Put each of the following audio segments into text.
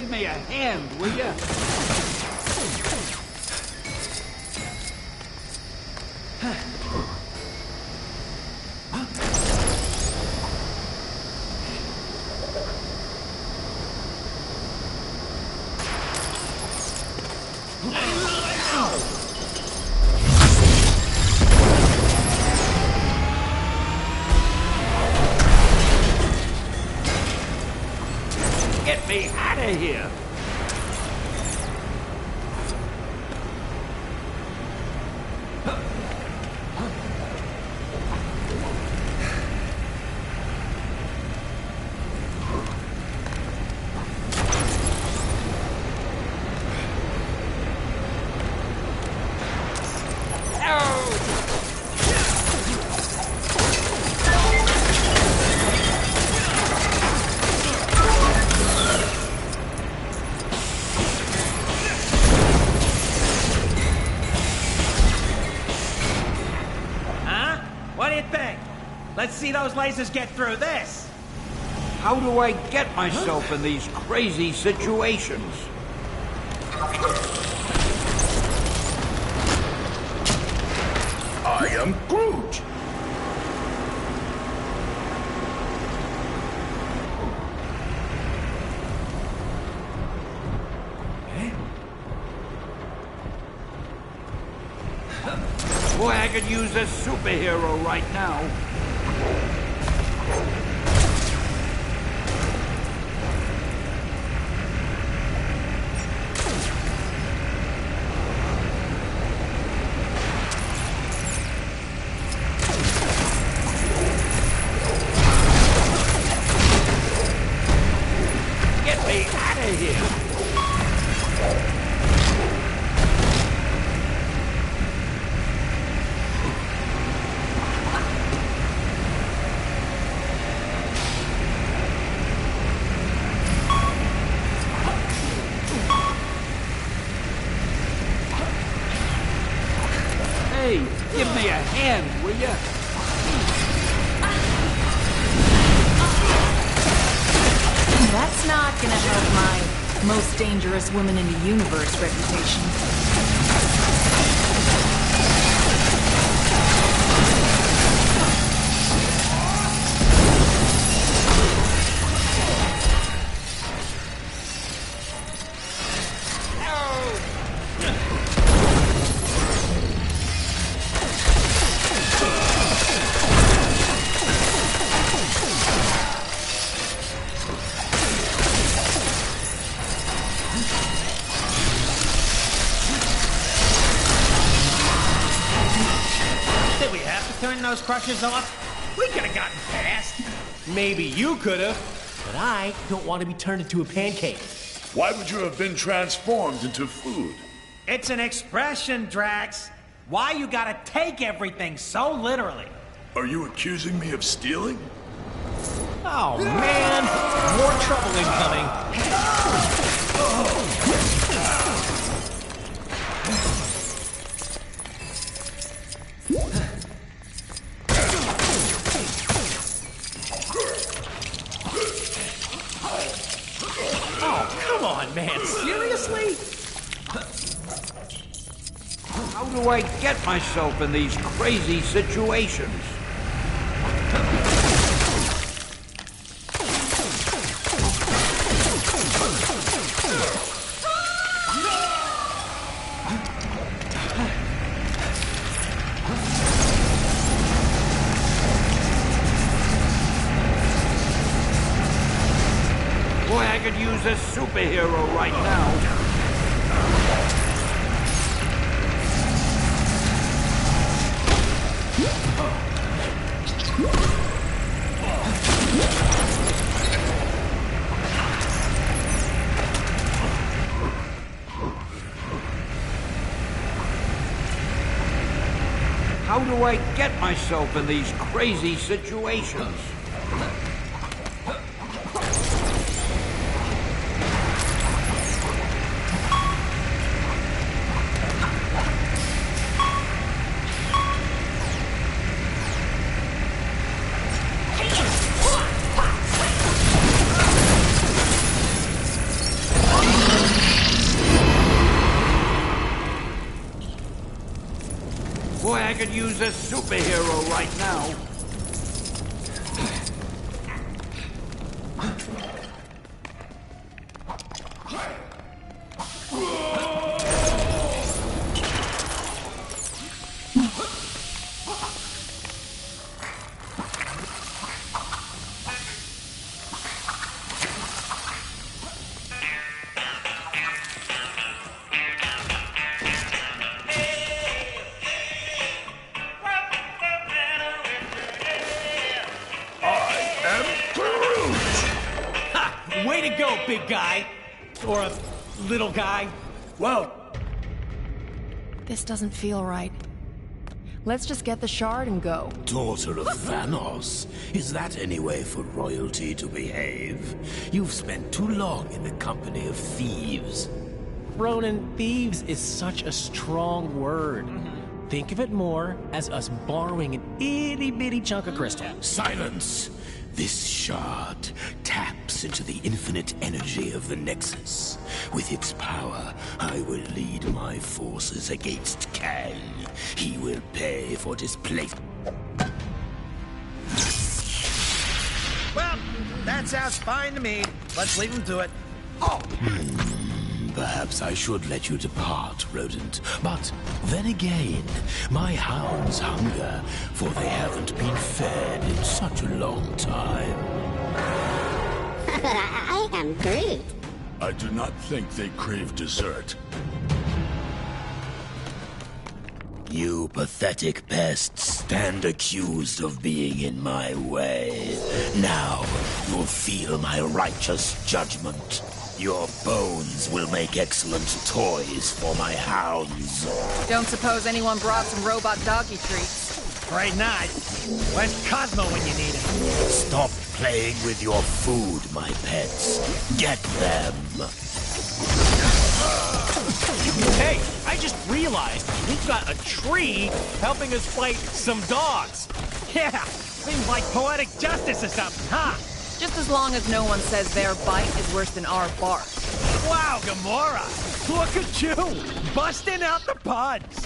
give me a hand, will you? Get me out of here! Let's see those lasers get through this! How do I get myself in these crazy situations? I am Groot! Boy, I could use a superhero right now. Get me out of here! Hey, give me a hand, will ya? That's not gonna help my most dangerous woman in the universe reputation. Did we have to turn those crushers off? We could have gotten past. Maybe you could have, but I don't want to be turned into a pancake. Why would you have been transformed into food? It's an expression, Drax. Why you gotta take everything so literally? Are you accusing me of stealing? Oh man, more trouble incoming. Oh, come on, man. Seriously? How do I get myself in these crazy situations? Boy, I could use a superhero right now. How do I get myself in these crazy situations? could use a superhero right now. Way to go, big guy. Or a little guy. Well, This doesn't feel right. Let's just get the shard and go. Daughter of Thanos, is that any way for royalty to behave? You've spent too long in the company of thieves. Ronan, thieves is such a strong word. Think of it more as us borrowing an itty-bitty chunk of crystal. Silence! This shard taps into the infinite energy of the Nexus. With its power, I will lead my forces against Kang. He will pay for displacement. Well, that sounds fine to me. Let's leave him to it. Perhaps I should let you depart, rodent. But then again, my hounds hunger, for they haven't been fed in such a long time. I am Groot. I do not think they crave dessert. You pathetic pests stand accused of being in my way. Now you'll feel my righteous judgment. Your bones will make excellent toys for my hounds. Don't suppose anyone brought some robot doggy treats? Afraid not. Where's Cosmo when you need him? Stop playing with your food, my pets. Get them. Hey, I just realized we've got a tree helping us fight some dogs. Yeah, seems like poetic justice or something, huh? Just as long as no one says their bite is worse than our bark. Wow, Gamora! Look at you! Busting out the puns!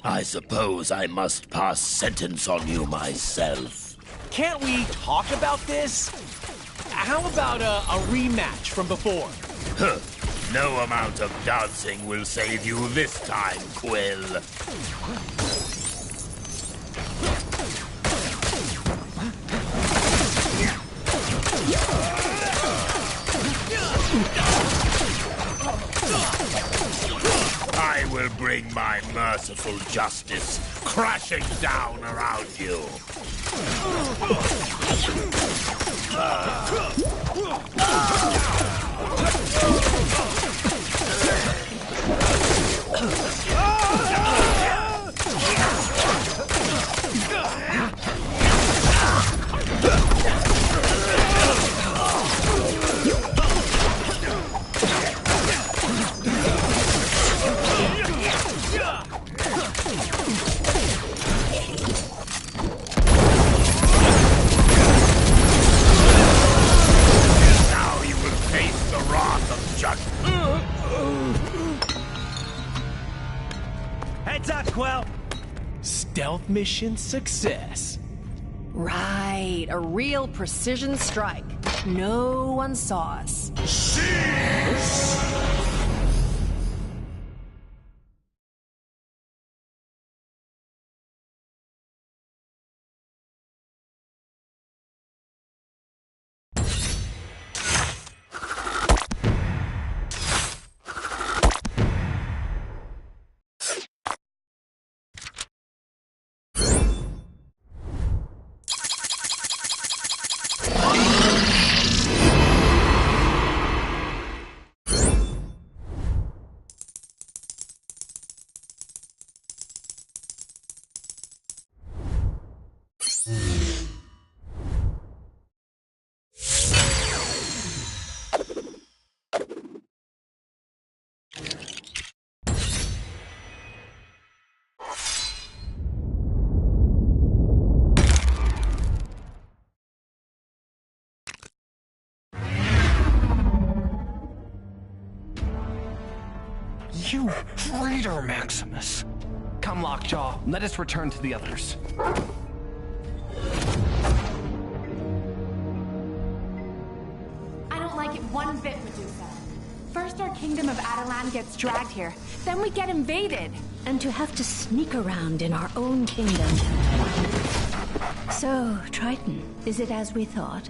I suppose I must pass sentence on you myself. Can't we talk about this? How about a rematch from before? Huh. No amount of dancing will save you this time, Quill. I will bring my merciful justice crashing down around you. Heads up, Quill! Stealth mission success. Right, a real precision strike. No one saw us. You traitor, Maximus! Come, Lockjaw, let us return to the others. I don't like it one bit, Medusa. First our kingdom of Adelan gets dragged here, then we get invaded. And to have to sneak around in our own kingdom. So, Triton, is it as we thought?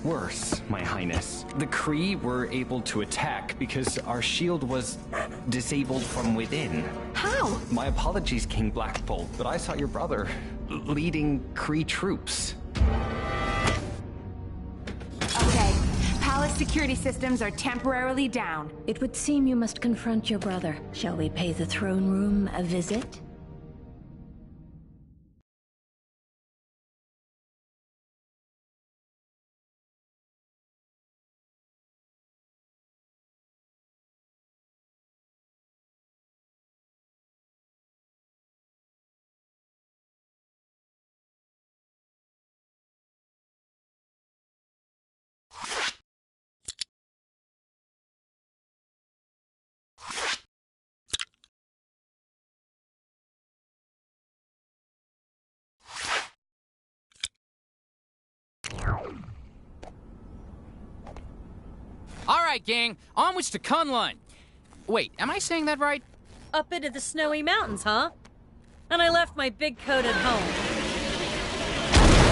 Worse, my highness. The Kree were able to attack because our shield was disabled from within. How? My apologies, King Black Bolt, but I saw your brother leading Kree troops. Okay, palace security systems are temporarily down. It would seem you must confront your brother. Shall we pay the throne room a visit? All right, gang, onwards to Kunlun. Wait, am I saying that right? Up into the snowy mountains, huh? And I left my big coat at home.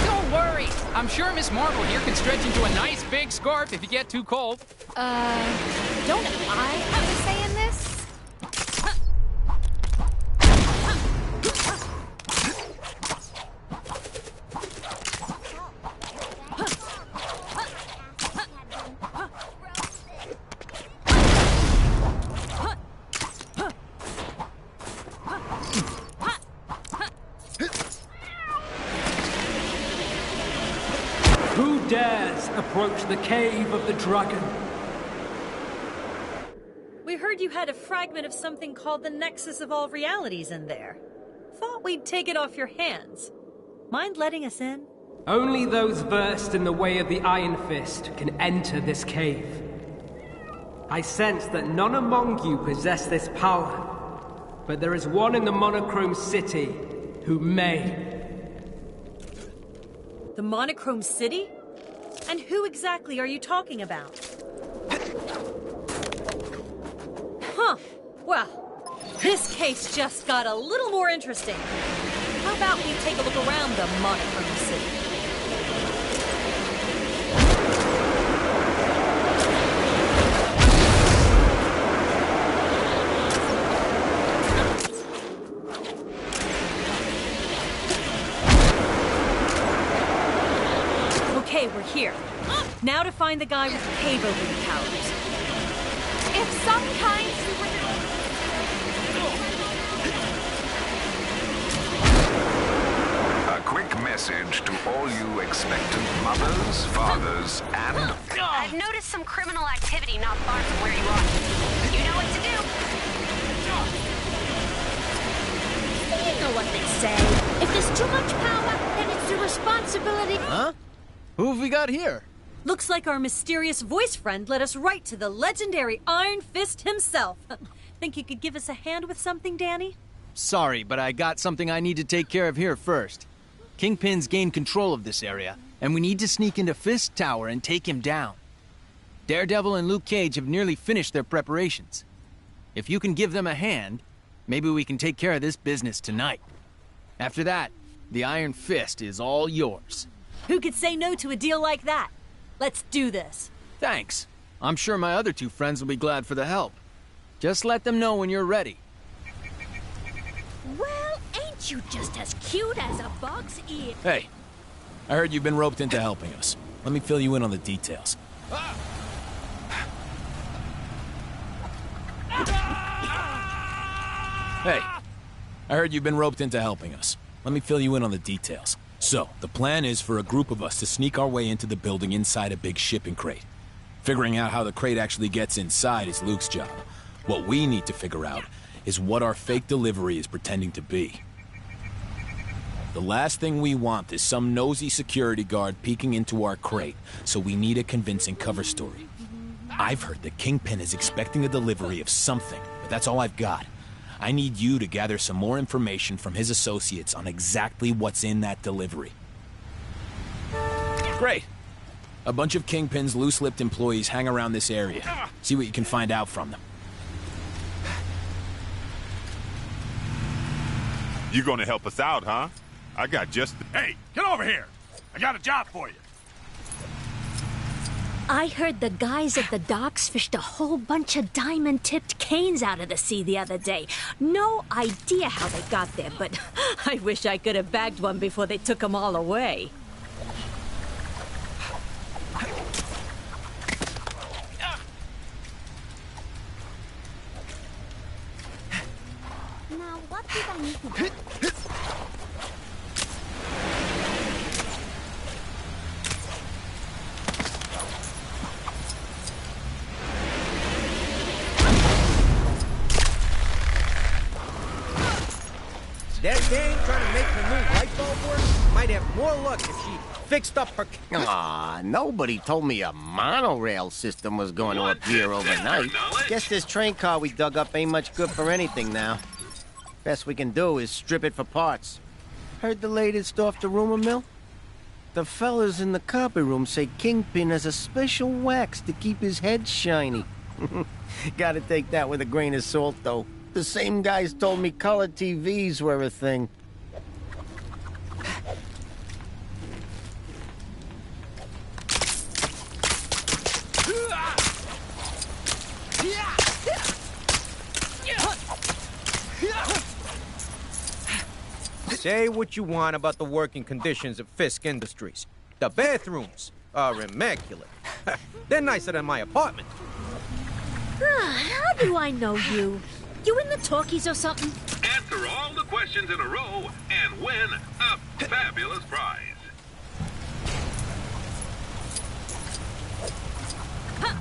Don't worry. I'm sure Miss Marvel here can stretch into a nice big scarf if you get too cold. Don't I have a say in this? Who dares approach the cave of the dragon? We heard you had a fragment of something called the Nexus of All Realities in there. Thought we'd take it off your hands. Mind letting us in? Only those versed in the way of the Iron Fist can enter this cave. I sense that none among you possess this power, but there is one in the Monochrome City who may. The Monochrome City? And who exactly are you talking about? Huh. Well, this case just got a little more interesting. How about we take a look around the Monochrome City? Okay, we're here. Now to find the guy with the cave opening powers. If some kind A quick message to all you expectant mothers, fathers, and... I've noticed some criminal activity not far from where you are. You know what to do. You know what they say. If there's too much power, then it's the responsibility... Huh? Who have we got here? Looks like our mysterious voice friend led us right to the legendary Iron Fist himself. Think you could give us a hand with something, Danny? Sorry, but I got something I need to take care of here first. Kingpin's gained control of this area, and we need to sneak into Fist Tower and take him down. Daredevil and Luke Cage have nearly finished their preparations. If you can give them a hand, maybe we can take care of this business tonight. After that, the Iron Fist is all yours. Who could say no to a deal like that? Let's do this. Thanks. I'm sure my other two friends will be glad for the help. Just let them know when you're ready. Well, ain't you just as cute as a bug's ear? Hey, I heard you've been roped into helping us. Let me fill you in on the details. Hey, I heard you've been roped into helping us. Let me fill you in on the details. So, the plan is for a group of us to sneak our way into the building inside a big shipping crate. Figuring out how the crate actually gets inside is Luke's job. What we need to figure out is what our fake delivery is pretending to be. The last thing we want is some nosy security guard peeking into our crate, so we need a convincing cover story. I've heard that Kingpin is expecting a delivery of something, but that's all I've got. I need you to gather some more information from his associates on exactly what's in that delivery. Great. A bunch of Kingpin's loose-lipped employees hang around this area. See what you can find out from them. You gonna help us out, huh? I got just... Hey, get over here! I got a job for you. I heard the guys at the docks fished a whole bunch of diamond-tipped canes out of the sea the other day. No idea how they got there, but I wish I could have bagged one before they took them all away. Now, what did I need to do? That dame trying to make her new light bulb work might have more luck if she fixed up her... Aw, nobody told me a monorail system was going to appear overnight. Guess this train car we dug up ain't much good for anything now. Best we can do is strip it for parts. Heard the latest off the rumor mill? The fellas in the copy room say Kingpin has a special wax to keep his head shiny. Gotta take that with a grain of salt, though. The same guys told me color TVs were a thing. Say what you want about the working conditions of Fisk Industries. The bathrooms are immaculate. They're nicer than my apartment. How do I know you? You in the talkies or something? Answer all the questions in a row and win a fabulous prize.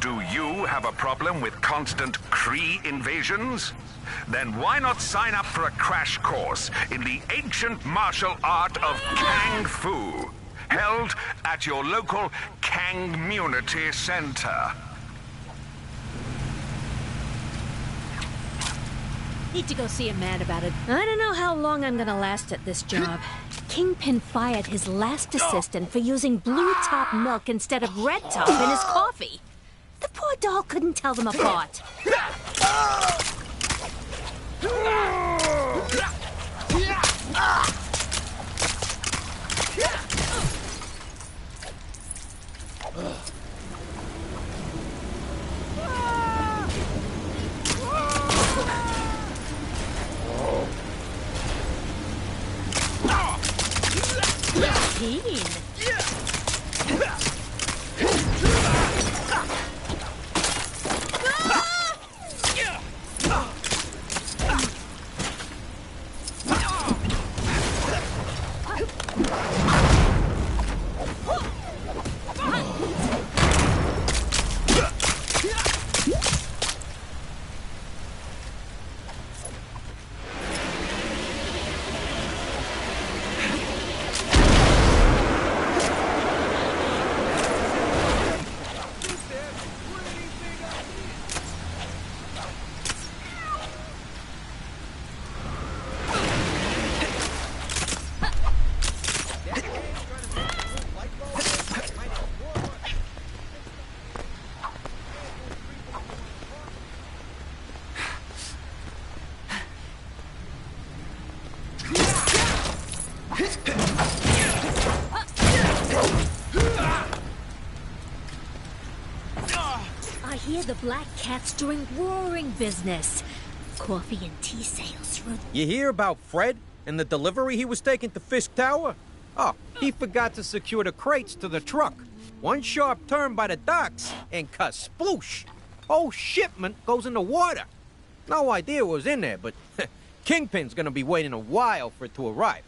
Do you have a problem with constant Kree invasions? Then why not sign up for a crash course in the ancient martial art of Kang Fu, held at your local Kangmunity Center? Need to go see a man about it. I don't know how long I'm gonna last at this job. Kingpin fired his last assistant for using blue top milk instead of red top in his coffee. The poor doll couldn't tell them apart. Keen. the Black Cat's doing roaring business. Coffee and tea sales through... You hear about Fred and the delivery he was taking to Fisk Tower? Oh, he forgot to secure the crates to the truck. One sharp turn by the docks, and kasploosh! Whole shipment goes in the water. No idea what was in there, but Kingpin's gonna be waiting a while for it to arrive.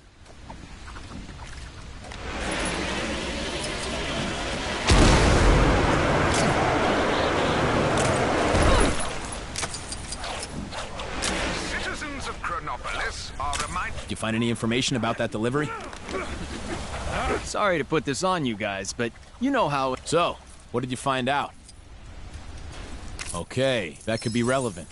Citizens of Chronopolis are reminded... Did you find any information about that delivery? Sorry to put this on you guys, but you know how... So, what did you find out? Okay, that could be relevant.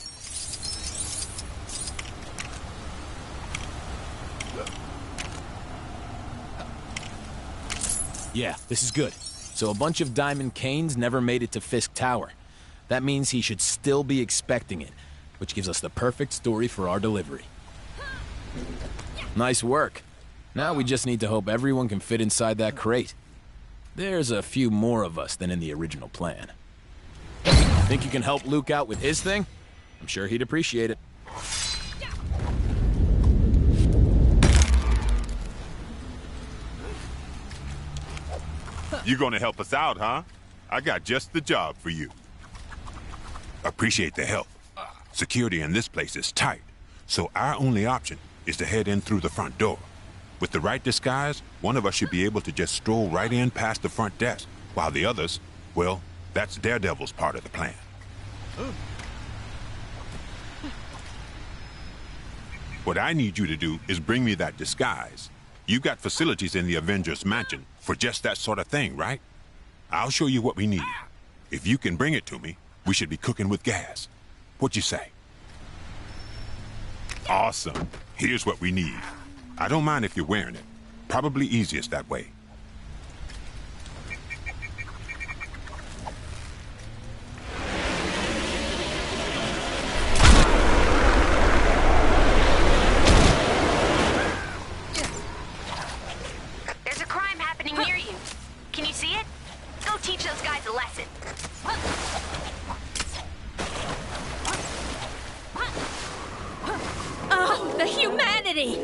Yeah, this is good. So a bunch of Diamond Canes never made it to Fisk Tower. That means he should still be expecting it, which gives us the perfect story for our delivery. Nice work. Now we just need to hope everyone can fit inside that crate. There's a few more of us than in the original plan. Think you can help Luke out with his thing? I'm sure he'd appreciate it. You gonna help us out, huh? I got just the job for you. Appreciate the help. Security in this place is tight, so our only option is to head in through the front door. With the right disguise, one of us should be able to just stroll right in past the front desk, while the others, well, that's Daredevil's part of the plan. What I need you to do is bring me that disguise. You got facilities in the Avengers Mansion for just that sort of thing, right? I'll show you what we need. If you can bring it to me, we should be cooking with gas. What'd you say? Awesome. Here's what we need. I don't mind if you're wearing it. Probably easiest that way. There's a crime happening near you. Can you see it? Go teach those guys a lesson. Oh, the humanity!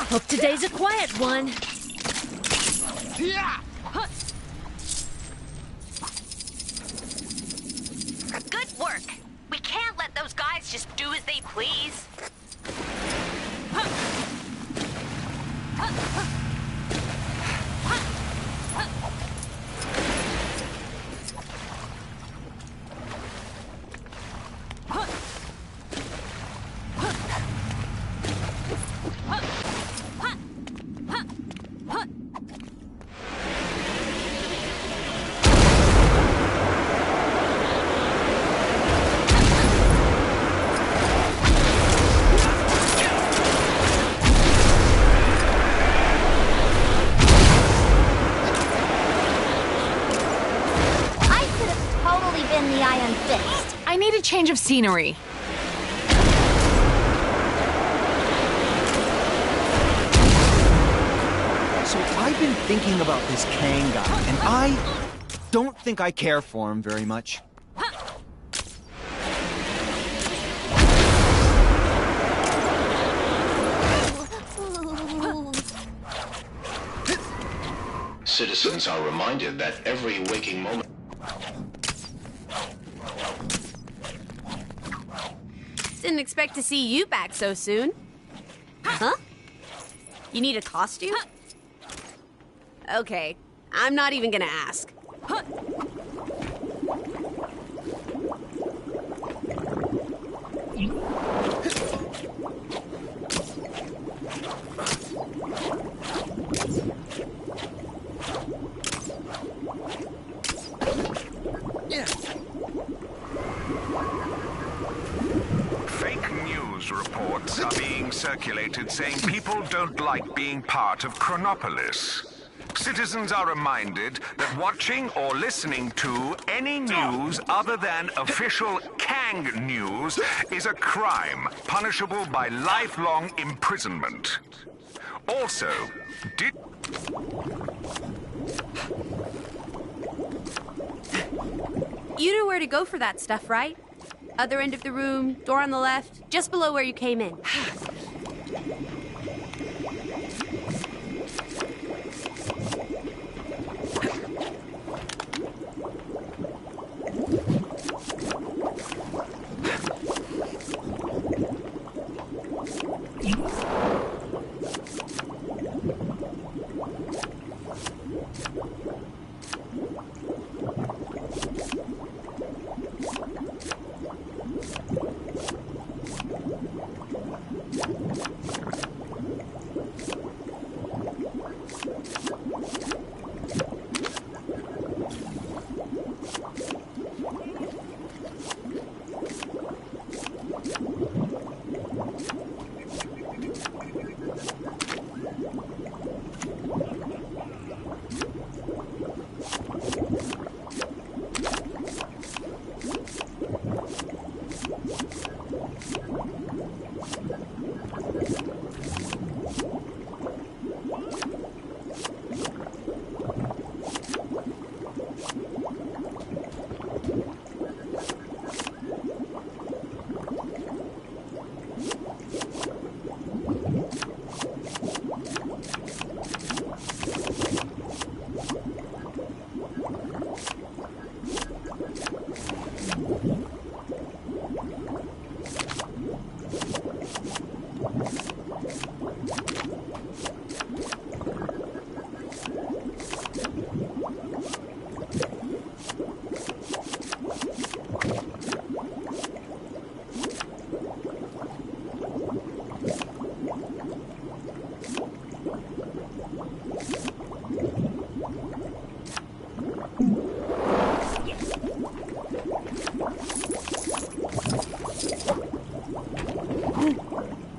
Hope today's a quiet one. Good work. We can't let those guys just do as they please. I need a change of scenery. So I've been thinking about this Kang guy, and I don't think I care for him very much. Citizens are reminded that every waking moment... Didn't expect to see you back so soon. Huh? You need a costume? Okay, I'm not even gonna ask. Fake news reports are being circulated saying people don't like being part of Chronopolis. Citizens are reminded that watching or listening to any news other than official Kang news is a crime punishable by lifelong imprisonment. Also, You know where to go for that stuff, right? Other end of the room, door on the left, just below where you came in.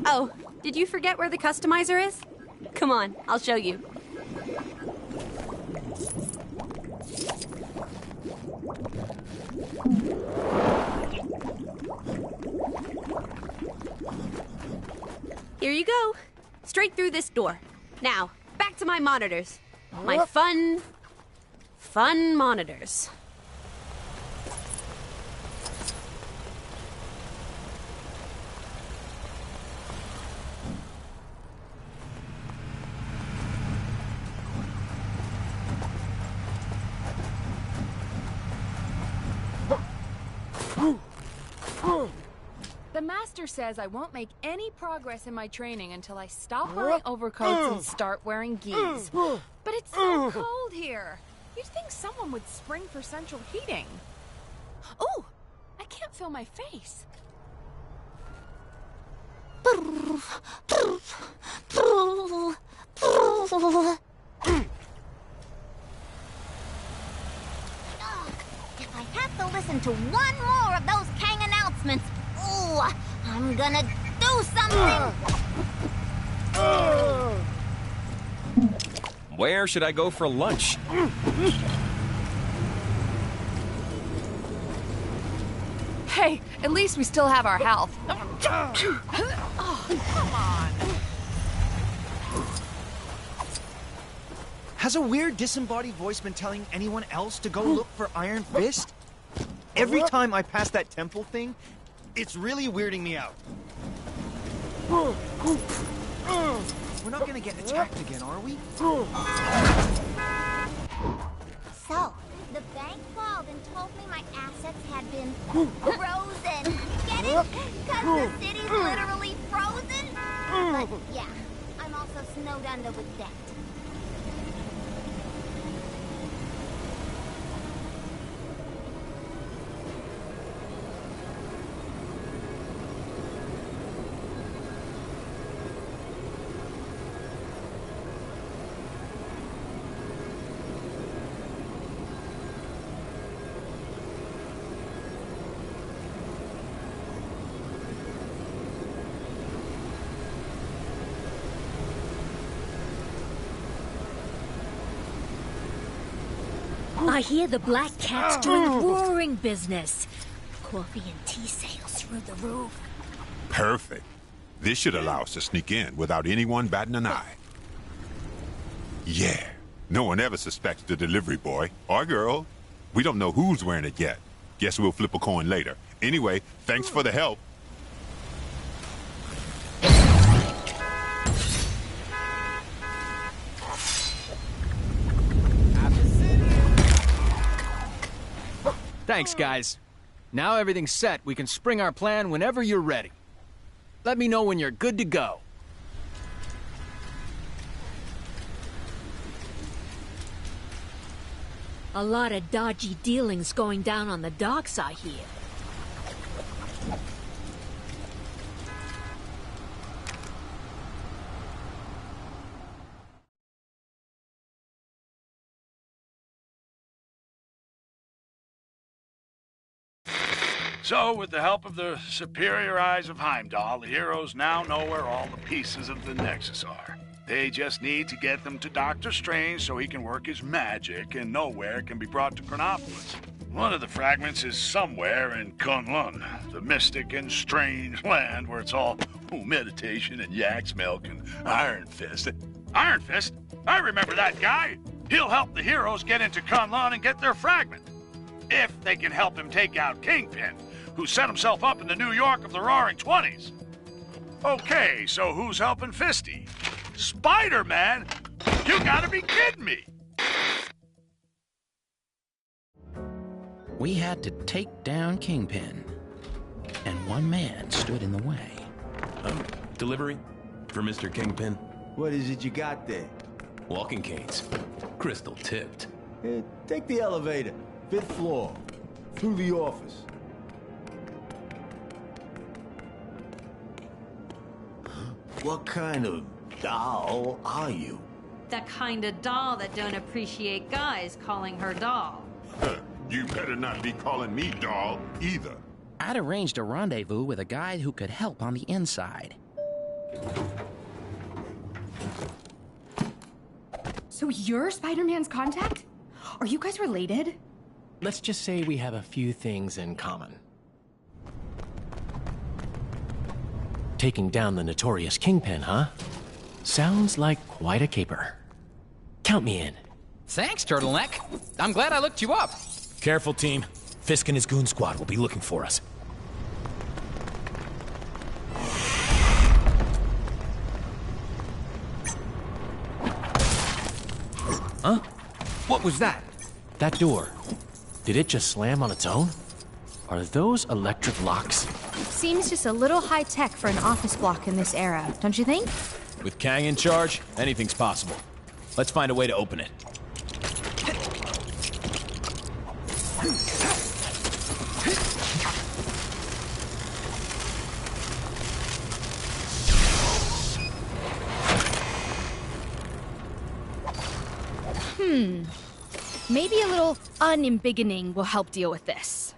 Oh, did you forget where the customizer is? Come on, I'll show you. Here you go. Straight through this door. Now, back to my monitors. My fun monitors. The master says I won't make any progress in my training until I stop wearing overcoats and start wearing gis. But it's so cold here. You'd think someone would spring for central heating. Oh, I can't feel my face. If I have to listen to one more of those Kang announcements, ooh, I'm gonna do something! Where should I go for lunch? Hey, at least we still have our health. Oh, come on. Has a weird disembodied voice been telling anyone else to go look for Iron Fist? Every time I pass that temple thing, it's really weirding me out. We're not gonna get attacked again, are we? So, the bank called and told me my assets had been frozen. Get it? Because the city's literally frozen? But yeah, I'm also snowed under with debt. I hear the Black Cat's doing roaring business. Coffee and tea sales through the roof. Perfect. This should allow us to sneak in without anyone batting an eye. Yeah. No one ever suspects the delivery boy or girl. We don't know who's wearing it yet. Guess we'll flip a coin later. Anyway, thanks for the help. Thanks, guys. Now everything's set. We can spring our plan whenever you're ready. Let me know when you're good to go. A lot of dodgy dealings going down on the docks, I hear. So, with the help of the superior eyes of Heimdall, the heroes now know where all the pieces of the Nexus are. They just need to get them to Doctor Strange so he can work his magic and know where it can be brought to Chronopolis. One of the fragments is somewhere in Kunlun, the mystic and strange land where it's all meditation and yak's milk and Iron Fist. Iron Fist? I remember that guy! He'll help the heroes get into Kunlun and get their fragment. If they can help him take out Kingpin, who set himself up in the New York of the Roaring Twenties. Okay, so who's helping Fisty? Spider-Man? You gotta be kidding me! We had to take down Kingpin, and one man stood in the way. Delivery? For Mr. Kingpin? What is it you got there? Walking canes. Crystal tipped. Take the elevator. 5th floor. Through the office. What kind of doll are you? That kind of doll that don't appreciate guys calling her doll. You better not be calling me doll either. I'd arranged a rendezvous with a guy who could help on the inside. So you're Spider-Man's contact? Are you guys related? Let's just say we have a few things in common. Taking down the notorious Kingpin, huh? Sounds like quite a caper. Count me in. Thanks, Turtleneck. I'm glad I looked you up. Careful, team. Fisk and his goon squad will be looking for us. Huh? What was that? That door. Did it just slam on its own? Are those electric locks? Seems just a little high-tech for an office block in this era, don't you think? With Kang in charge, anything's possible. Let's find a way to open it. Maybe a little unembiggening will help deal with this.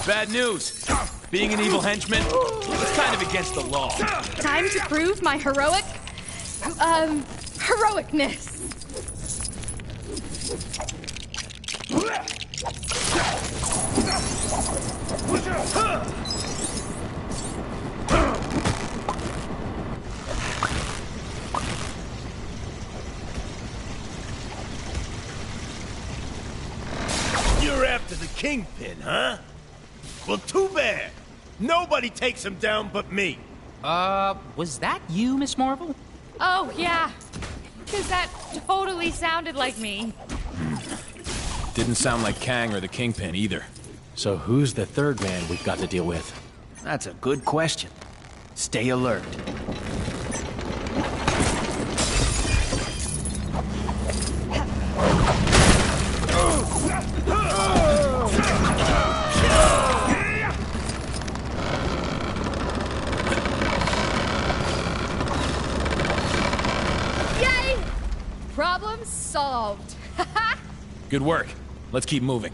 Bad news. Being an evil henchman is kind of against the law. Time to prove my heroicness. You're after the Kingpin, huh? Well, too bad. Nobody takes him down but me. Was that you, Miss Marvel? Oh, yeah. Because that totally sounded like me. Didn't sound like Kang or the Kingpin either. So who's the third man we've got to deal with? That's a good question. Stay alert. solved. Good work. Let's keep moving.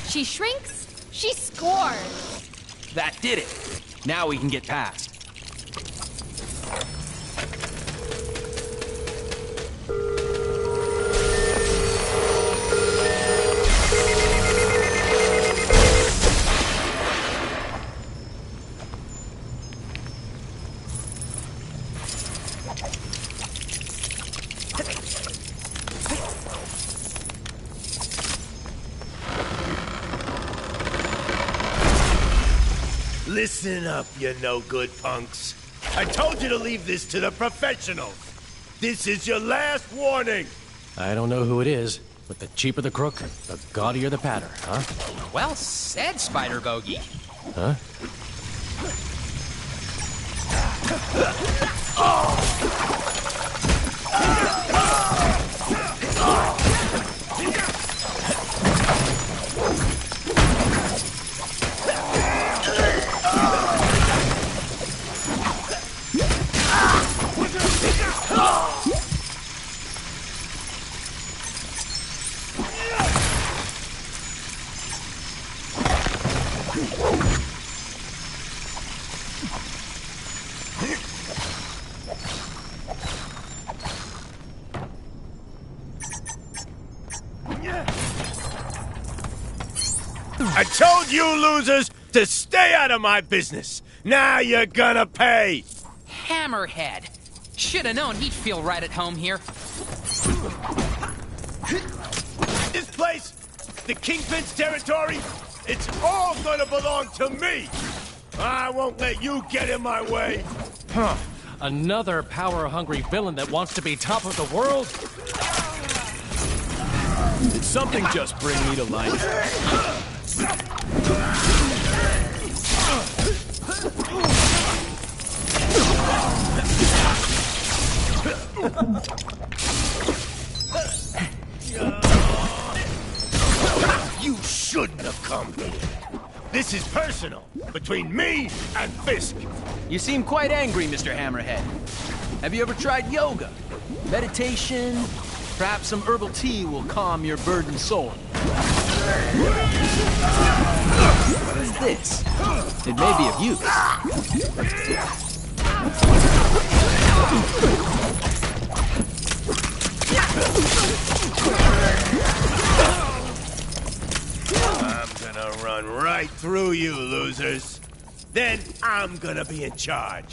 She shrinks, she scores. That did it. Now we can get past. Listen up, you no-good punks. I told you to leave this to the professionals. This is your last warning. I don't know who it is, but the cheaper the crook, the gaudier the patter, huh? Well said, Spider Bogey. Huh? I told you losers to stay out of my business. Now you're gonna pay. Hammerhead. Should have known he'd feel right at home here. This place, the Kingpin's territory, it's all gonna belong to me. I won't let you get in my way. Huh. Another power-hungry villain that wants to be top of the world? Did something just bring me to life? You shouldn't have come here. This is personal, between me and Fisk. You seem quite angry, Mr. Hammerhead. Have you ever tried yoga? Meditation? Perhaps some herbal tea will calm your burdened soul. What is this? It may be of use. I'm gonna run right through you, losers. Then I'm gonna be in charge.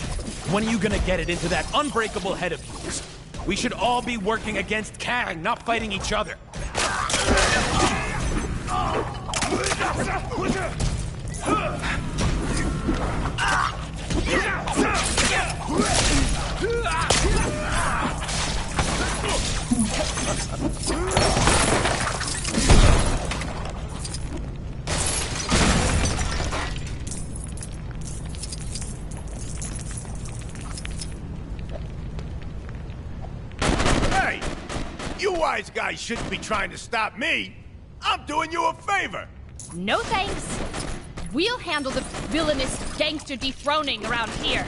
When are you gonna get it into that unbreakable head of yours? We should all be working against Kang, not fighting each other. You wise guys shouldn't be trying to stop me. I'm doing you a favor. No thanks. We'll handle the villainous gangster dethroning around here.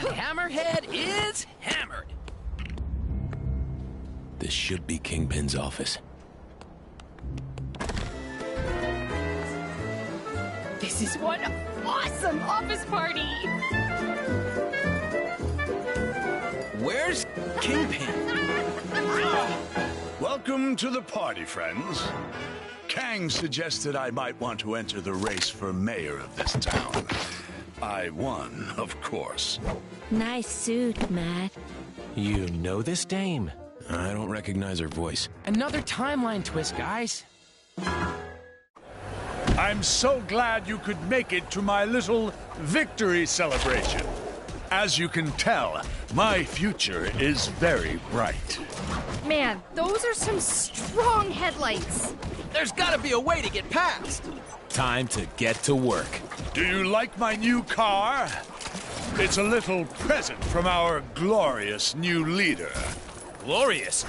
Hammerhead is hammered. This should be Kingpin's office. This is one awesome office party! Where's Kingpin? Welcome to the party, friends. Kang suggested I might want to enter the race for mayor of this town. I won, of course. Nice suit, Matt. You know this dame? I don't recognize her voice. Another timeline twist, guys. I'm so glad you could make it to my little victory celebration. As you can tell, my future is very bright. Man, those are some strong headlights. There's gotta be a way to get past. Time to get to work. Do you like my new car? It's a little present from our glorious new leader. Glorious?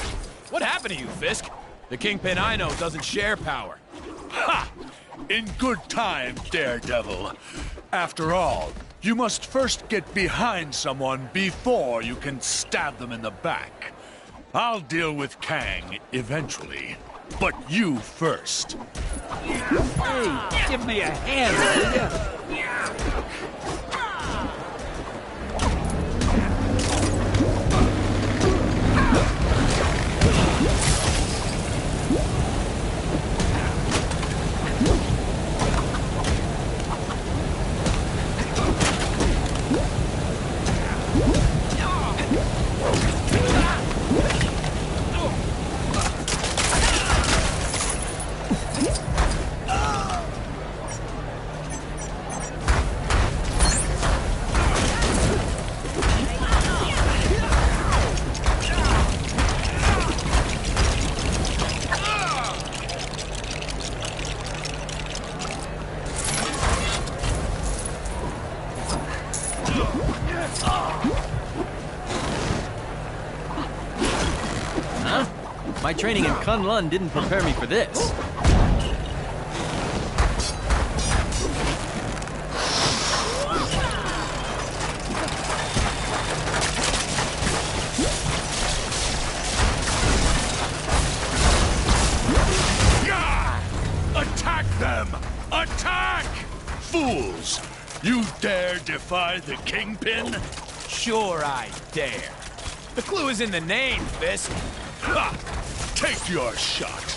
What happened to you, Fisk? The Kingpin I know doesn't share power. Ha! In good time, Daredevil. After all, you must first get behind someone before you can stab them in the back. I'll deal with Kang eventually, but you first. Hey, give me a hand, will ya? My training in Kunlun didn't prepare me for this. Attack them! Attack! Fools! You dare defy the Kingpin? Sure I dare. The clue is in the name, Fisk. Ha! Take your shot.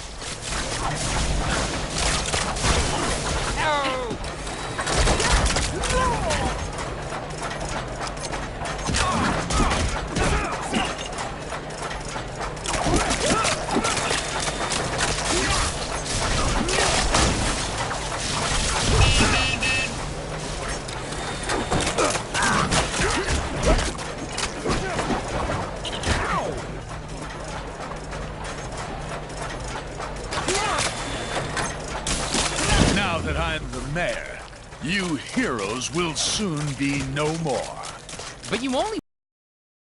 Now that I'm the mayor, you heroes will soon be no more. But you only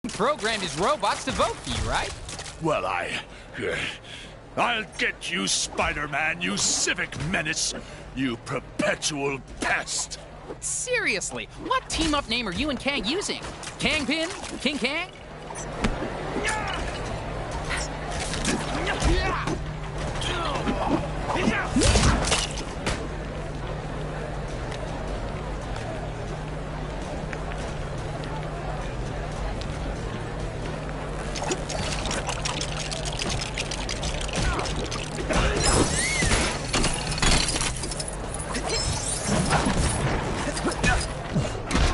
programmed his robots to vote for you, right? Well, I'll get you, Spider-Man, you civic menace, you perpetual pest. Seriously, what team-up name are you and Kang using? Kangpin? King Kang?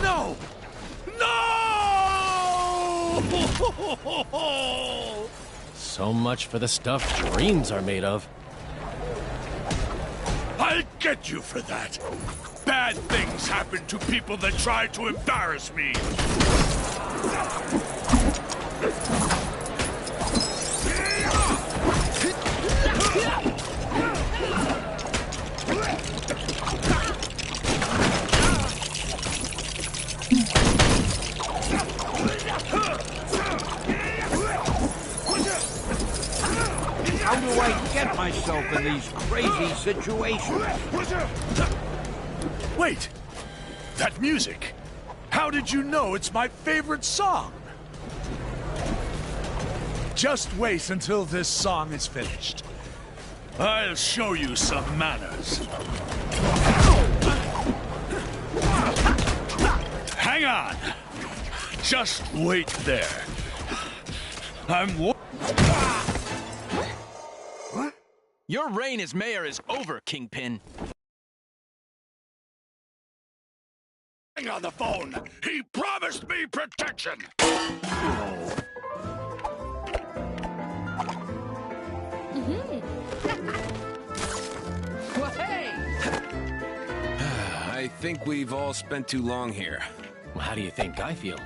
No! No! much for the stuff dreams are made of. I'll get you for that. Bad things happen to people that try to embarrass me. How do I get myself in these crazy situations? Wait! That music! How did you know it's my favorite song? Just wait until this song is finished. I'll show you some manners. Hang on! Just wait there. Your reign as mayor is over, Kingpin. On the phone, he promised me protection. Well, hey! I think we've all spent too long here. Well, how do you think I feel?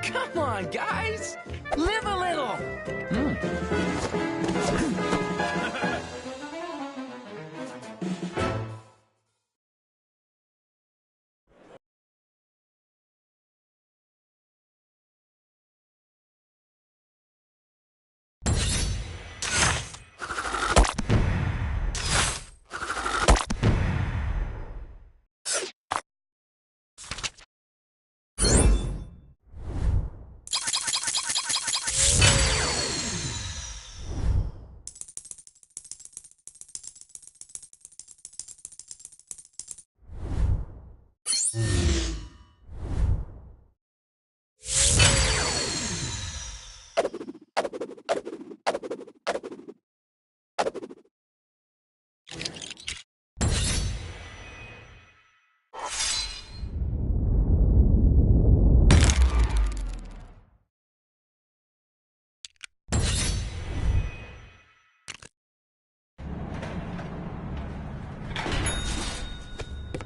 Come on, guys! Live a little!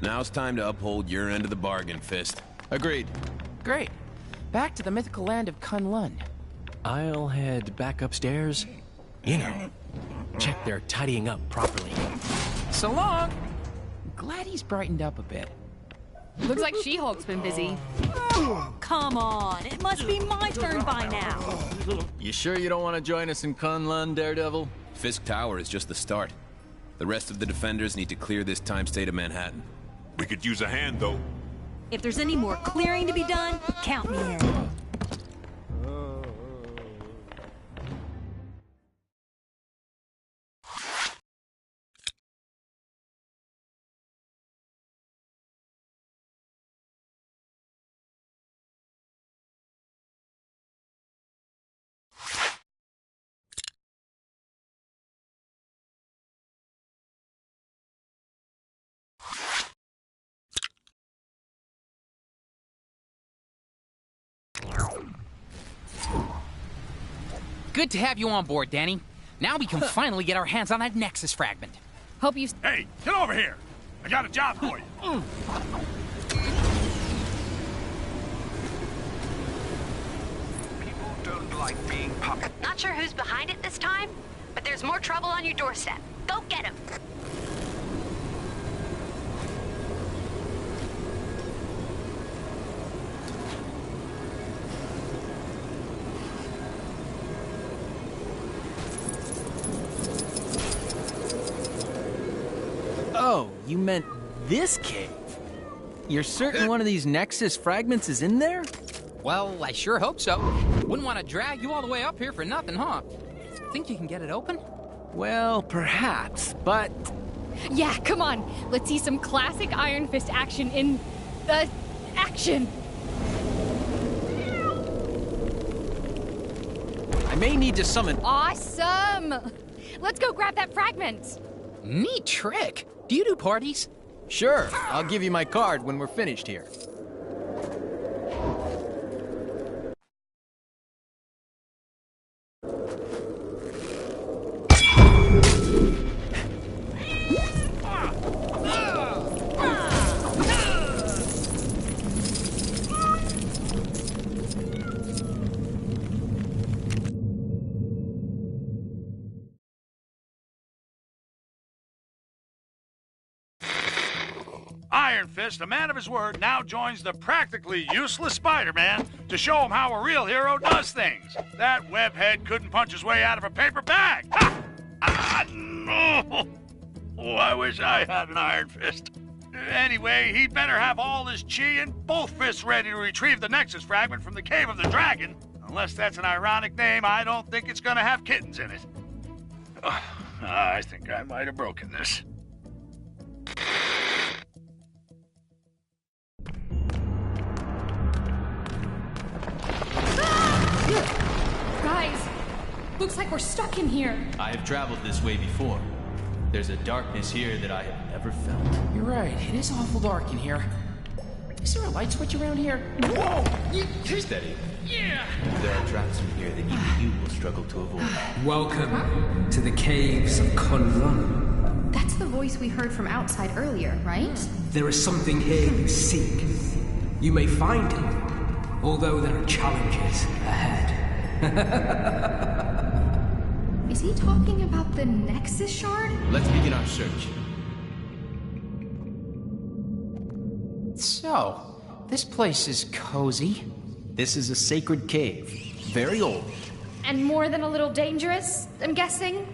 Now it's time to uphold your end of the bargain, Fist. Agreed. Great. Back to the mythical land of Kunlun. I'll head back upstairs. You know, check they're tidying up properly. So long! Glad he's brightened up a bit. Looks like She-Hulk's been busy. Come on, it must be my turn by now. You sure you don't want to join us in Kunlun, Daredevil? Fisk Tower is just the start. The rest of the defenders need to clear this time state of Manhattan. We could use a hand, though. If there's any more clearing to be done, count me in. Good to have you on board, Danny. Now we can finally get our hands on that Nexus fragment. Hope you... Hey, get over here! I got a job for you. People don't like being puppet. Not sure who's behind it this time, but there's more trouble on your doorstep. Go get him. Oh, you meant this cave? You're certain one of these Nexus fragments is in there? Well, I sure hope so. Wouldn't want to drag you all the way up here for nothing, huh? Think you can get it open? Well, perhaps, but... Yeah, come on. Let's see some classic Iron Fist action in... action! I may need to summon... Awesome! Let's go grab that fragment! Neat trick. Do you do parties? Sure, I'll give you my card when we're finished here. Iron Fist, a man of his word, now joins the practically useless Spider-Man to show him how a real hero does things. That webhead couldn't punch his way out of a paper bag. Ha! No! Oh, I wish I had an Iron Fist. Anyway, he'd better have all his chi and both fists ready to retrieve the Nexus fragment from the Cave of the Dragon. Unless that's an ironic name, I don't think it's gonna have kittens in it. I think I might have broken this. Guys, looks like we're stuck in here. I have traveled this way before. There's a darkness here that I have never felt. You're right. It is awful dark in here. Is there a light switch around here? Whoa! Steady. Yeah! There are traps in here that even you will struggle to avoid. Welcome to the caves of Kunlun. That's the voice we heard from outside earlier, right? There is something here you seek. You may find it, although there are challenges ahead. Is he talking about the Nexus Shard? Let's begin our search. So, this place is cozy. This is a sacred cave. Very old. And more than a little dangerous, I'm guessing?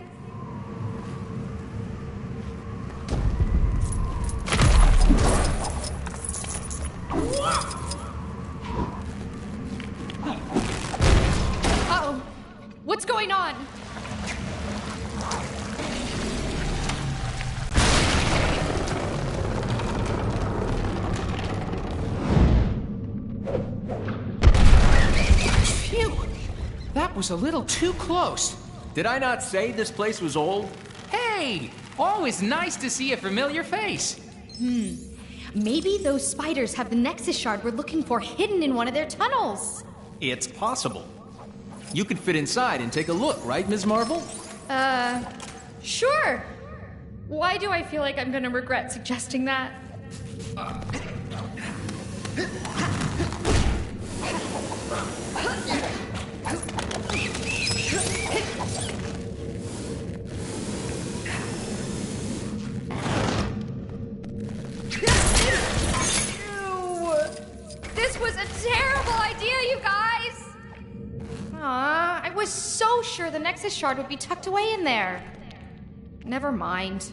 Uh-oh. What's going on? Phew! That was a little too close. Did I not say this place was old? Hey! Always nice to see a familiar face. Maybe those spiders have the Nexus Shard we're looking for hidden in one of their tunnels. It's possible. You could fit inside and take a look, right, Ms. Marvel? Sure. Why do I feel like I'm gonna regret suggesting that? This was a terrible idea, you guys! I was so sure the Nexus Shard would be tucked away in there. Never mind.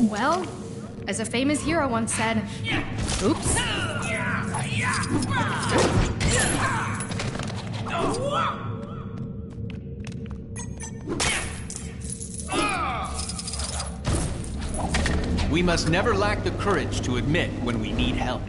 Well, as a famous hero once said, oops. We must never lack the courage to admit when we need help.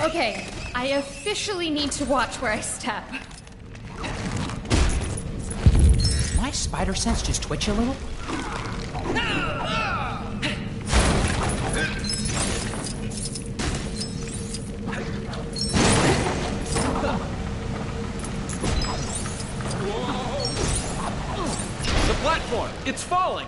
Okay, I officially need to watch where I step. My spider sense just twitch a little? The platform! It's falling!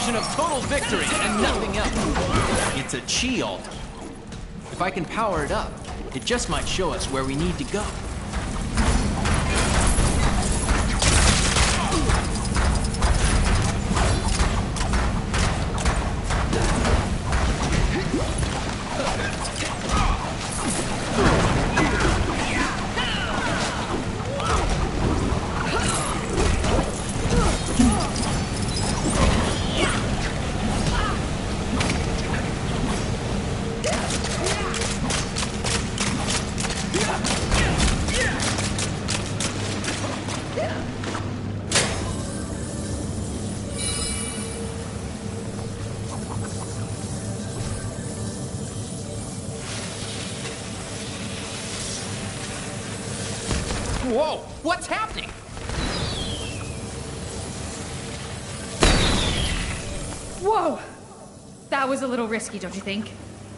illusion of total victory and nothing else. It's a chi altar. If I can power it up, it just might show us where we need to go. Whoa! What's happening? Whoa! That was a little risky, don't you think?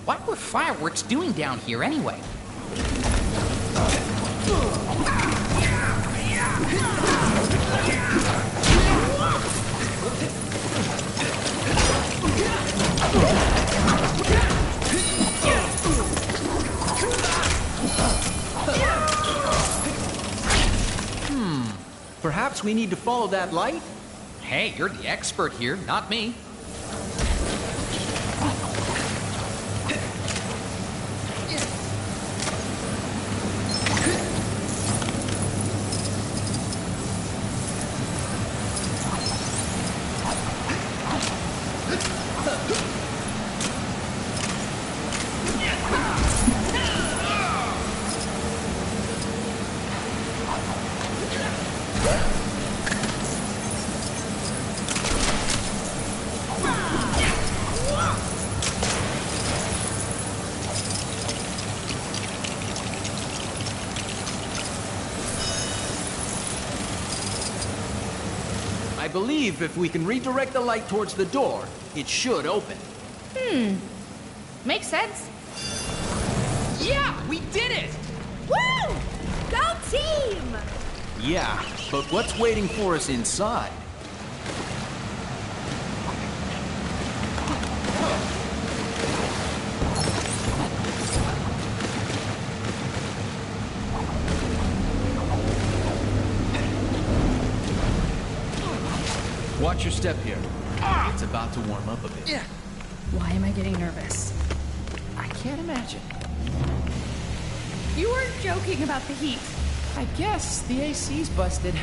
What were fireworks doing down here anyway? Perhaps we need to follow that light? Hey, you're the expert here, not me. I believe if we can redirect the light towards the door, it should open. Makes sense. Yeah, we did it! Woo! Go team! Yeah, but what's waiting for us inside? Watch your step here. It's about to warm up a bit. Yeah. Why am I getting nervous? I can't imagine. You weren't joking about the heat. I guess the AC's busted.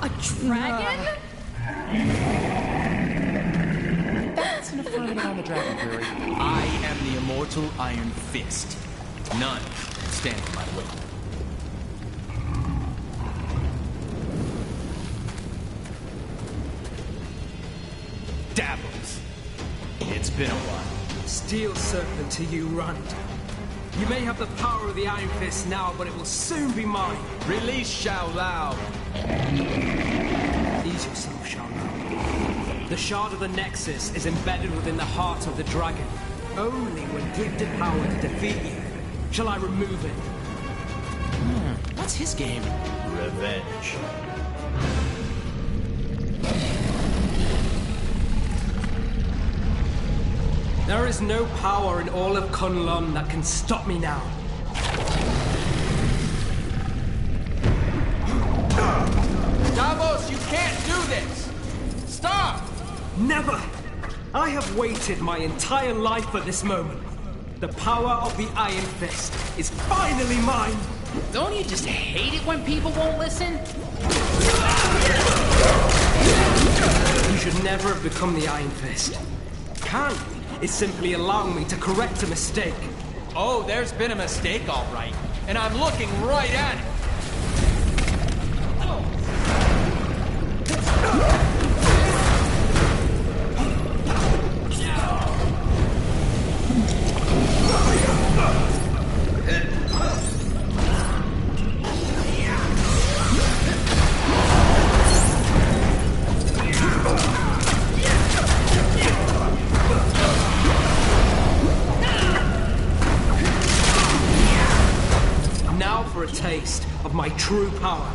A dragon? That's an affirmative on the dragon theory. I am the immortal Iron Fist. None can stand in my way. Davos. It's been a while. Steel serpent to you, Rand. You may have the power of the Iron Fist now, but it will soon be mine. Release Shao Lao. Ease yourself, Shao Lao. The shard of the Nexus is embedded within the heart of the dragon. Only when gifted power to defeat you shall I remove it. What's his game? Revenge. There is no power in all of Kunlun that can stop me now. Davos, you can't do this! Stop! Never! I have waited my entire life for this moment. The power of the Iron Fist is finally mine! Don't you just hate it when people won't listen? You should never have become the Iron Fist. Can is simply allowing me to correct a mistake. Oh, there's been a mistake, all right. And I'm looking right at it. true power.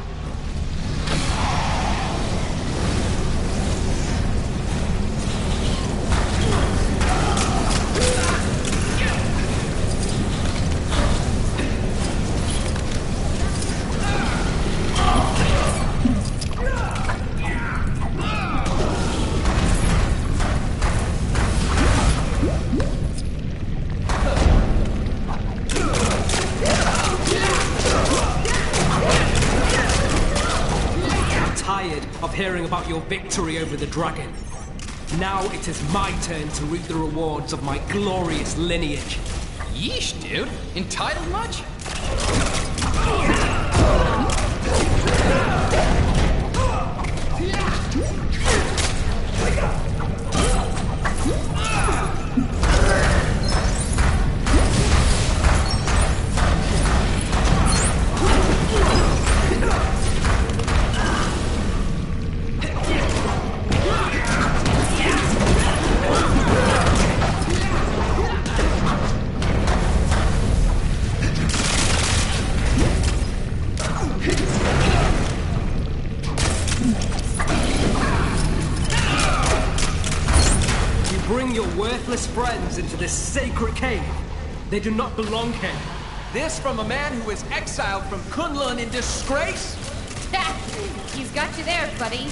Of hearing about your victory over the dragon. Now it is my turn to reap the rewards of my glorious lineage. Yeesh, dude. Entitled much? Bring your worthless friends into this sacred cave. They do not belong here. This from a man who was exiled from Kunlun in disgrace? He's got you there, buddy.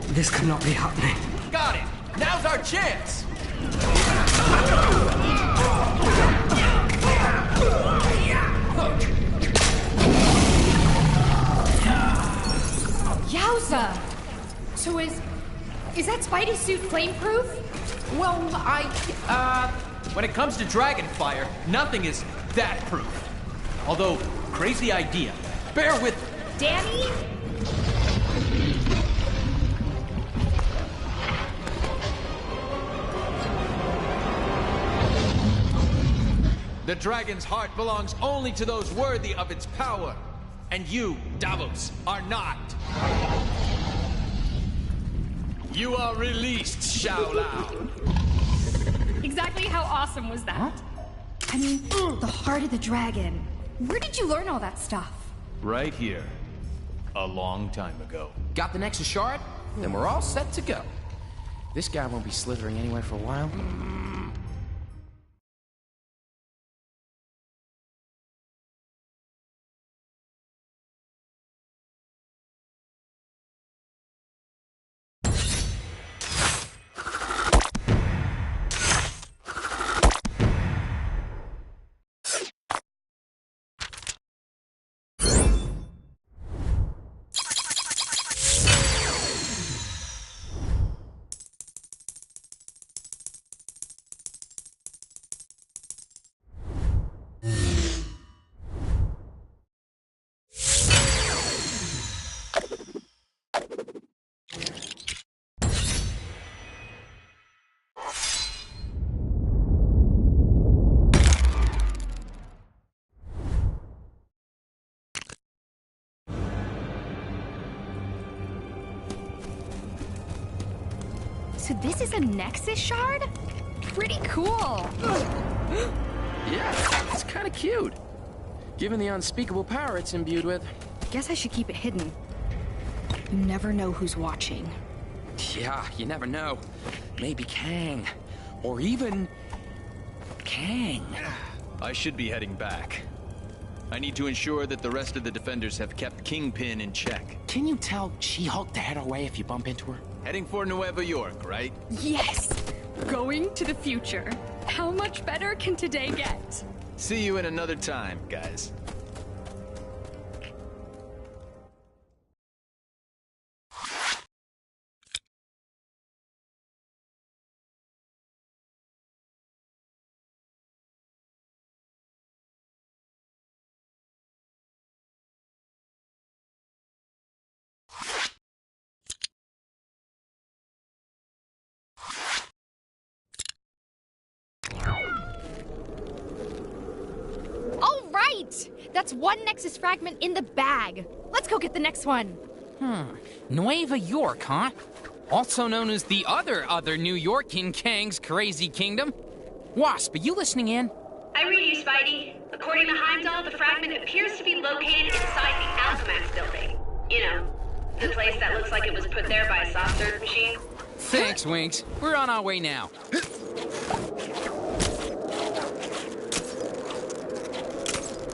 This cannot be happening. Got it! Now's our chance! Yowza! So is that Spidey suit flame-proof? Well, when it comes to dragon fire, nothing is that proof. Although, crazy idea. Bear with me. Danny? The dragon's heart belongs only to those worthy of its power. And you, Davos, are not. You are released, Shao Lao. Exactly how awesome was that? I mean, the heart of the dragon. Where did you learn all that stuff? Right here. A long time ago. Got the Nexus shard? Then we're all set to go. This guy won't be slithering anywhere for a while. So this is a Nexus shard? Pretty cool. Yeah, it's kind of cute. Given the unspeakable power it's imbued with. Guess I should keep it hidden. You never know who's watching. Yeah, you never know. Maybe Kang. Or even... Kang. I should be heading back. I need to ensure that the rest of the defenders have kept Kingpin in check. Can you tell She-Hulk to head our way if you bump into her? Heading for Nueva York, right? Yes! Going to the future. How much better can today get? See you in another time, guys. right! That's one Nexus fragment in the bag. Let's go get the next one. Nueva York, huh? Also known as the other New York in Kang's crazy kingdom. Wasp, are you listening in? I read you, Spidey. According to Heimdall, the fragment appears to be located inside the Alchemax building. You know, the place that looks like it was put there by a soft serve machine. Thanks, Winks. We're on our way now.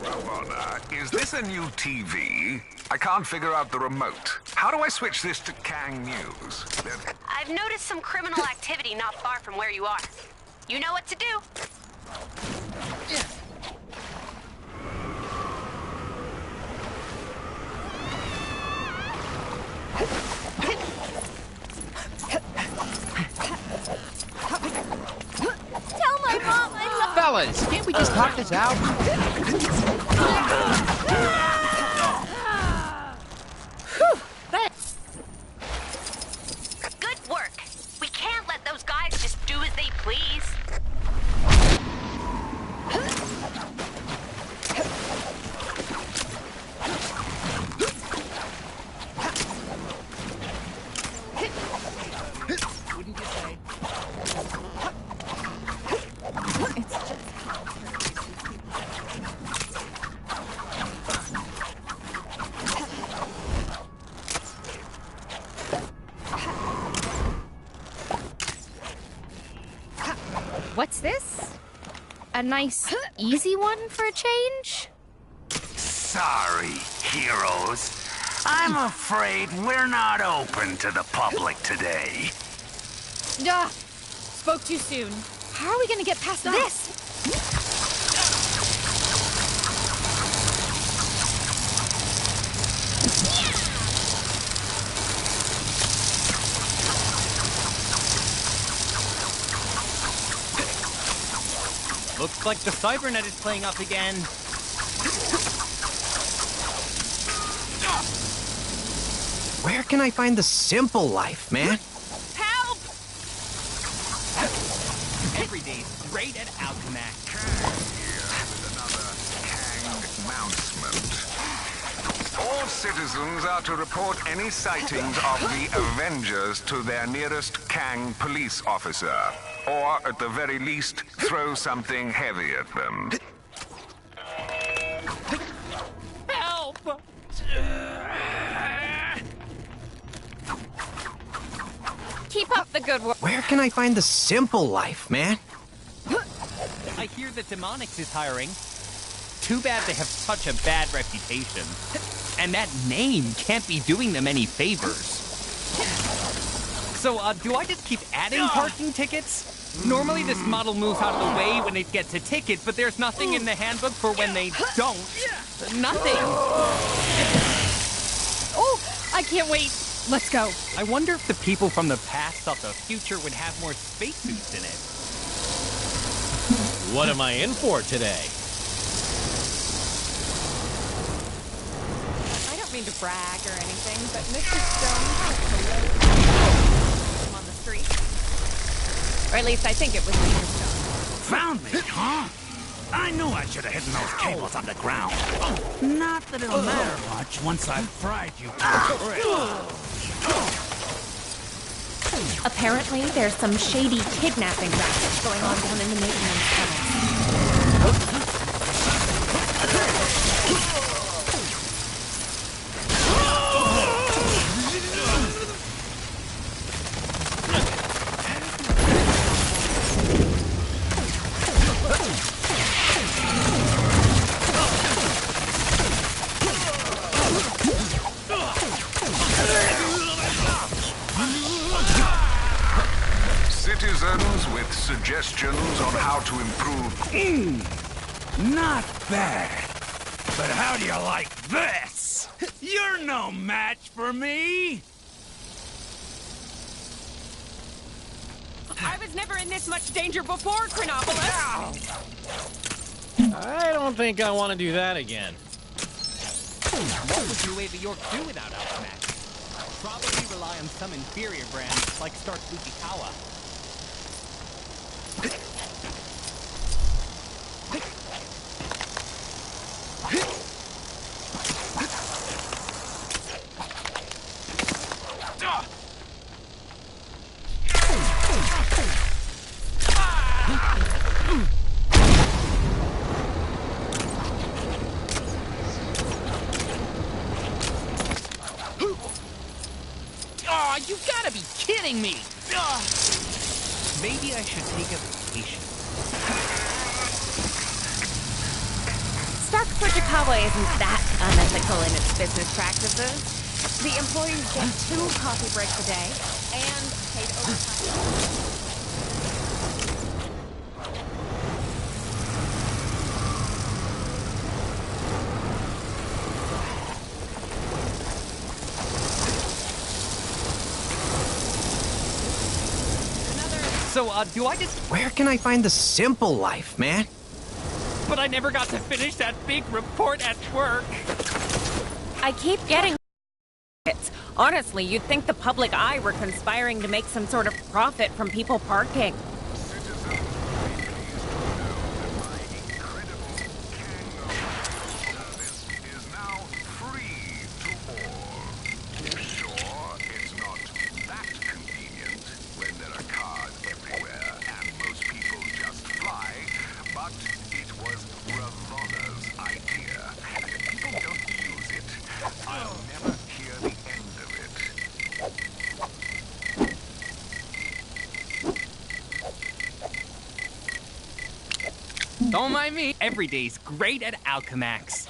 Ramona, is this a new TV? I can't figure out the remote. How do I switch this to Kang News? I've noticed some criminal activity not far from where you are. You know what to do. Tell my mom I love... Fellas, can't we just talk this out? Good work. We can't let those guys just do as they please. Wouldn't you say? What's this? A nice, easy one for a change? Sorry, heroes. I'm afraid we're not open to the public today. Duh! Spoke too soon. How are we gonna get past this? Looks like the Cybernet is playing up again. Where can I find the simple life, man? Help! Every day's great at Alchemax. Announcement. All citizens are to report any sightings of the Avengers to their nearest Kang police officer. Or, at the very least, throw something heavy at them. Help! Keep up the good work. Where can I find the simple life, man? I hear that Demonix is hiring. Too bad they have such a bad reputation. And that name can't be doing them any favors. So, do I just keep adding parking tickets? Normally this model moves out of the way when it gets a ticket, but there's nothing in the handbook for when they don't. Nothing. Oh, I can't wait. Let's go. I wonder if the people from the past thought the future would have more spacesuits in it. What am I in for today? I don't mean to brag or anything, but Mr. Stone was on the street. Or at least I think it was Mr. Stone. Found me, huh? I knew I should have hidden those cables underground. Not that it'll matter much once I've fried you to a crisp. Apparently, there's some shady kidnapping racket going on down in the maintenance tunnels. Citizens with suggestions on how to improve. Not bad. But how do you like this? You're no match for me. I was never in this much danger before, Chronopolis. I don't think I want to do that again. What would Nueva York do without Alchemax? Probably rely on some inferior brand like Stark Fujikawa. Oh, you gotta be kidding me! Maybe I should take a vacation. Stark Fujikawa isn't that unethical in its business practices. The employees get 2 coffee breaks a day and paid overtime. So, do I just... Where can I find the simple life, man? But I never got to finish that big report at work. I keep getting it. Honestly, you'd think the public eye were conspiring to make some sort of profit from people parking. Don't mind me. Every day's great at Alchemax.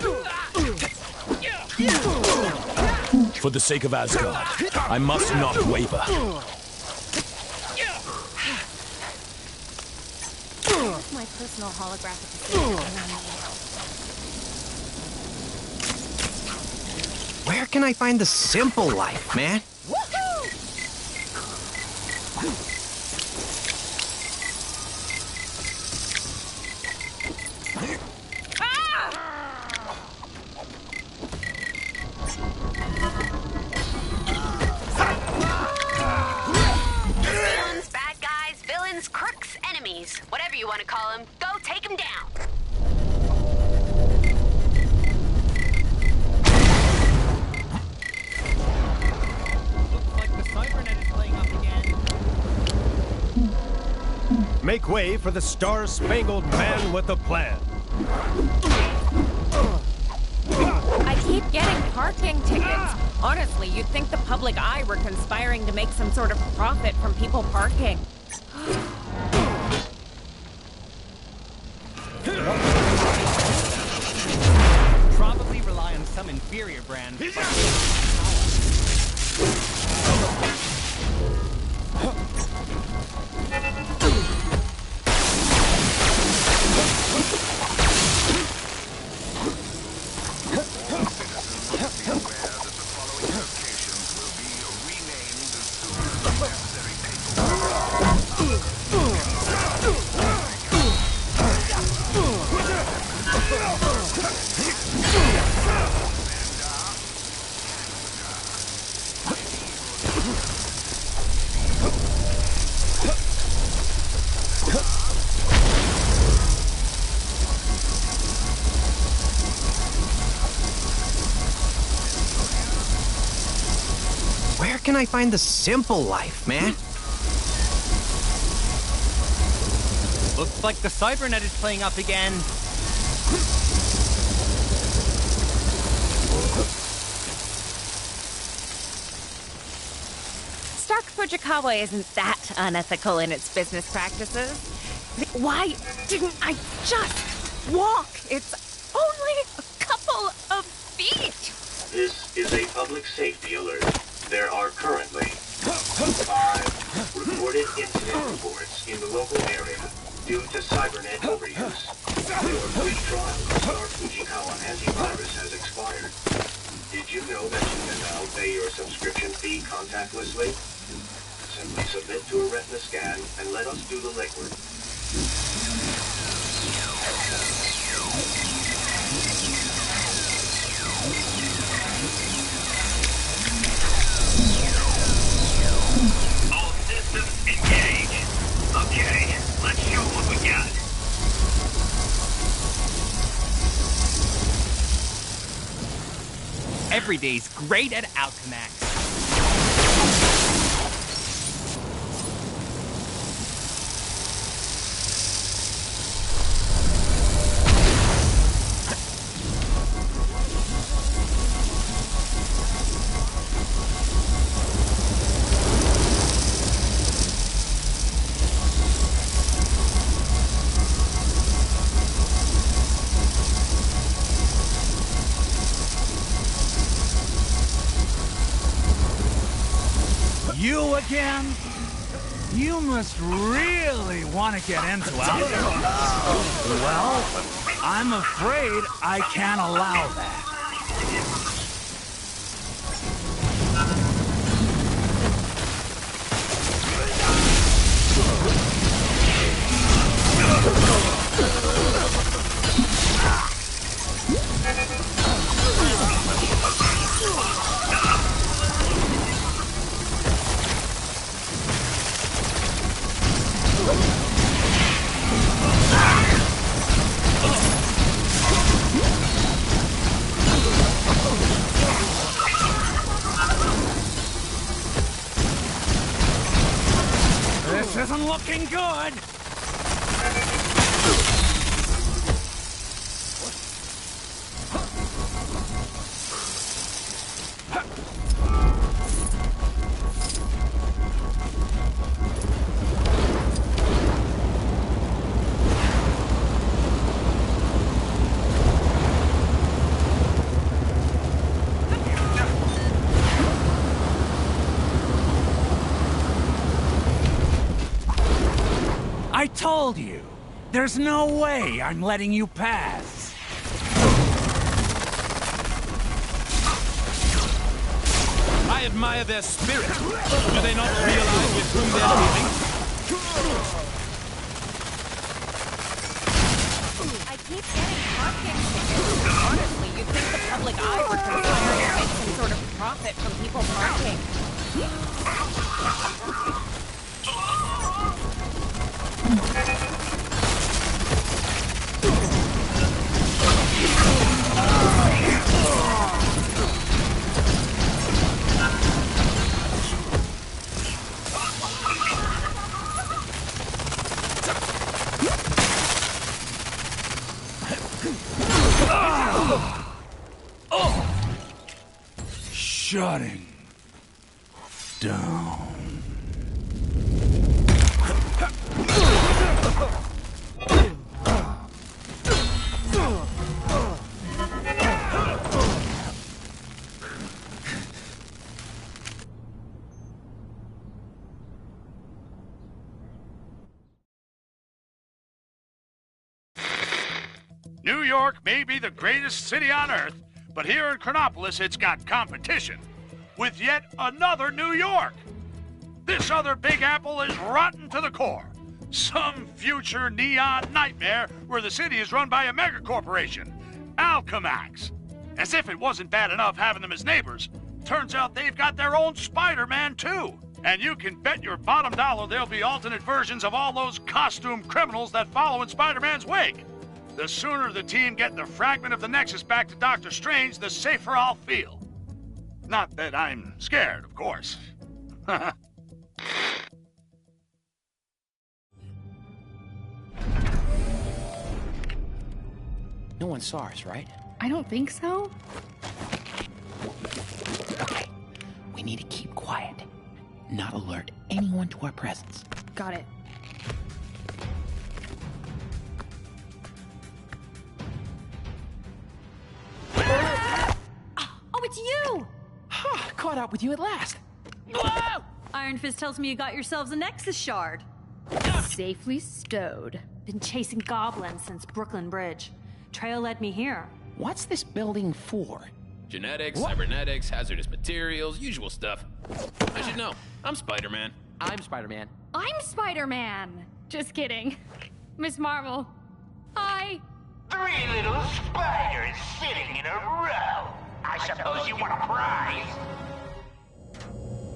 For the sake of Asgard, I must not waver. Here's my personal holographic assistant. Where can I find the simple life, man? Villains, bad guys, villains, crooks, enemies, whatever you want to call them, go take them down. Make way for the Star-Spangled Man with a plan. I keep getting parking tickets. Honestly, you'd think the public eye were conspiring to make some sort of profit from people parking. Probably rely on some inferior brand. Where can I find the simple life, man? Looks like the Cybernet is playing up again. Stark Fujikawa isn't that unethical in its business practices. Why didn't I just walk? It's only a couple of feet. This is a public safety alert. There are currently 5 reported incident reports in the local area due to Cybernet overuse. Your free trial of Stark Fujikawa antivirus has expired. Did you know that you can now pay your subscription fee contactlessly? Simply submit to a retina scan and let us do the legwork. All systems engage. Okay, let's show what we got. Every day's great at Alchemax. You again? You must really want to get into Alchemax. Well, I'm afraid I can't allow that. This isn't looking good. I told you, there's no way I'm letting you pass. I admire their spirit. Do they not realize with whom they're dealing? I keep getting parking tickets. Honestly, you'd think the public eye would conspire to make some sort of profit from people parking. Shutting down. New York may be the greatest city on Earth, but here in Chronopolis it's got competition with yet another New York. This other Big Apple is rotten to the core. Some future neon nightmare where the city is run by a megacorporation, Alchemax. As if it wasn't bad enough having them as neighbors, turns out they've got their own Spider-Man too. And you can bet your bottom dollar there'll be alternate versions of all those costume criminals that follow in Spider-Man's wake. The sooner the team get the fragment of the Nexus back to Doctor Strange, the safer I'll feel. Not that I'm scared, of course. No one saw us, right? I don't think so. Okay. We need to keep quiet. Not alert anyone to our presence. Got it. Oh, it's you! Caught up with you at last. Whoa! Iron Fist tells me you got yourselves a Nexus shard. Safely stowed. Been chasing goblins since Brooklyn Bridge. Trail led me here. What's this building for? Genetics, cybernetics, hazardous materials, usual stuff. I should know. I'm Spider-Man. I'm Spider-Man. I'm Spider-Man. Just kidding. Miss Marvel. Hi. 3 little spiders sitting in a row. I suppose you want a prize?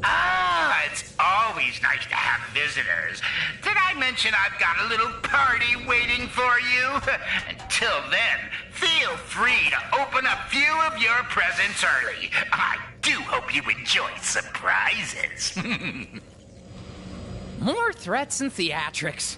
Ah, it's always nice to have visitors. Did I mention I've got a little party waiting for you? Until then, feel free to open a few of your your presents early. I do hope you enjoy surprises. More threats and theatrics.